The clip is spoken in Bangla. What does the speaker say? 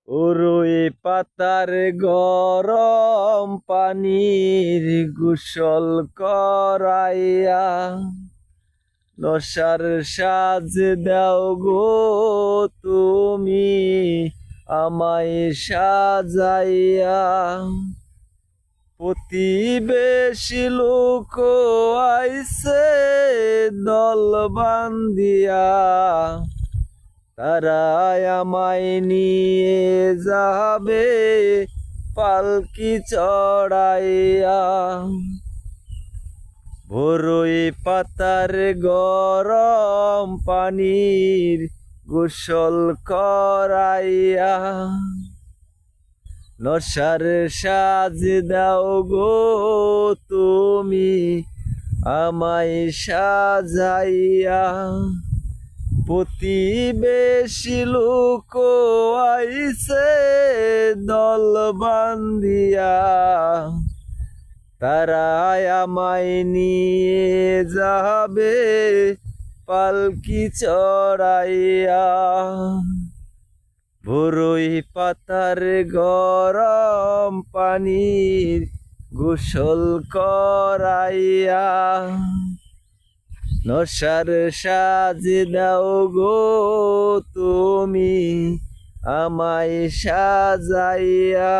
উরুই পাতার গরম পানির গোসল করাইয়া নশার সাজ দাও গো তুমি আমায় সাজাইয়া। প্রতিবেশী লোক আইছে দল বান্ধিয়া, তারাই আমায় নিয়ে যাবে পালকি চড়াইয়া। বরই পাতার গরম পানির গোসল করাইয়া নশার সাজ দাও গো তুমি আমায় সাজাইয়া। প্রতিবেশী লোক আইছে দল বান্ধিয়া, তারাই আমায় নিয়ে যাবে পালকি চড়াইয়া। বরই পাতার গরম পানির গোসল করাইয়া নশার সাজ দাও গো তুমি আমায় সাজাইয়া।